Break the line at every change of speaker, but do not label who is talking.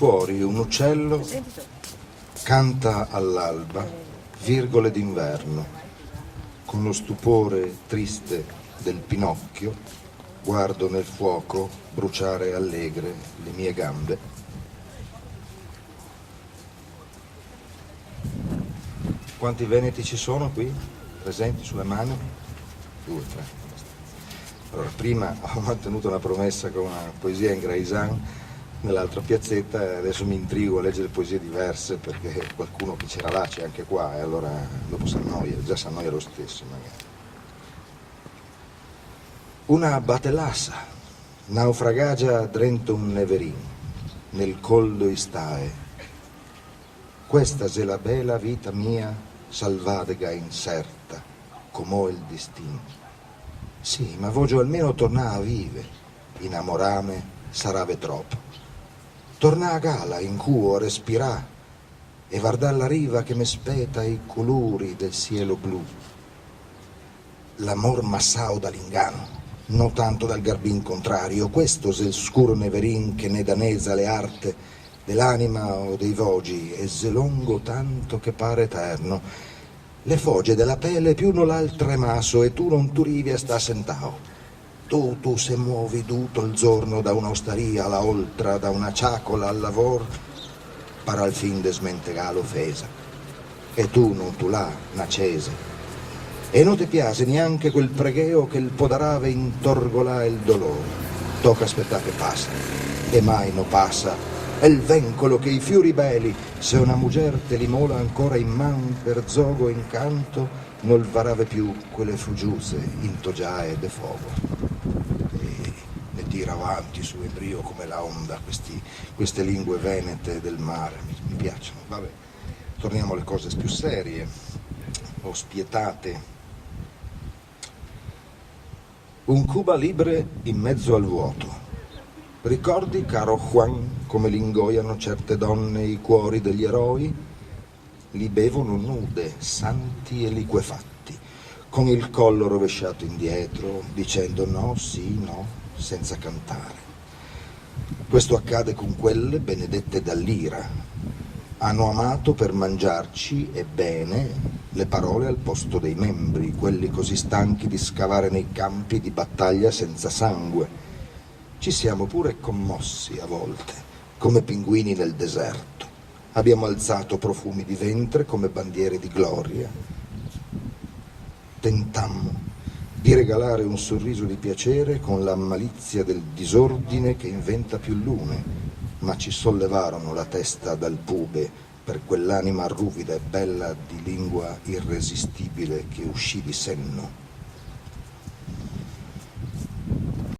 Fuori un uccello canta all'alba virgole d'inverno. Con lo stupore triste del Pinocchio guardo nel fuoco bruciare allegre le mie gambe. Quanti veneti ci sono qui presenti sulle mani? 2, 3. Allora, prima ho mantenuto una promessa con una poesia in Graisan nell'altra piazzetta e adesso mi intrigo a leggere poesie diverse perché qualcuno che c'era là c'è anche qua e allora dopo s'annoia, già s'annoia lo stesso magari. Una batellassa naufragagia drento un neverin nel collo istae. Questa se la bella vita mia salvadega incerta com'ò il destino. Sì, ma voglio almeno tornare a vive, innamorame sarave troppo. Torna a gala in cuo respirà e guardar la riva che mi speta i colori del cielo blu. L'amor massao dall'inganno, non tanto dal garbin contrario, questo se il scuro neverin che ne danesa le arte dell'anima o dei vogi e se longo tanto che pare eterno. Le fogge della pelle più non l'al tremaso e tu non tu rivi a sta sentao. Tu se muovi tutto il giorno da un'osteria alla oltra, da una ciacola al lavoro, para al fin de smentegà l'offesa. E tu non tu là, nacese. E non ti piace neanche quel pregheo che il podarave intorgola il dolore. Tocca aspettare che passa. E mai non passa. È il vencolo che i fiori belli, se una muger te li mola ancora in man per zogo incanto, non varave più quelle fuggiuse intogiae de fogo. E tira avanti su in brio come la onda queste lingue venete del mare, mi piacciono. Vabbè, torniamo alle cose più serie o spietate. Un Cuba libre in mezzo al vuoto. Ricordi, caro Juan, come li ingoiano certe donne i cuori degli eroi? Li bevono nude, santi e liquefatti, con il collo rovesciato indietro, dicendo no, sì, no, senza cantare. Questo accade con quelle benedette dall'ira. Hanno amato per mangiarci, e bene, le parole al posto dei membri, quelli così stanchi di scavare nei campi di battaglia senza sangue. Ci siamo pure commossi a volte, come pinguini nel deserto. Abbiamo alzato profumi di ventre come bandiere di gloria. Tentammo di regalare un sorriso di piacere con la malizia del disordine che inventa più lune, ma ci sollevarono la testa dal pube per quell'anima ruvida e bella di lingua irresistibile che uscì di senno.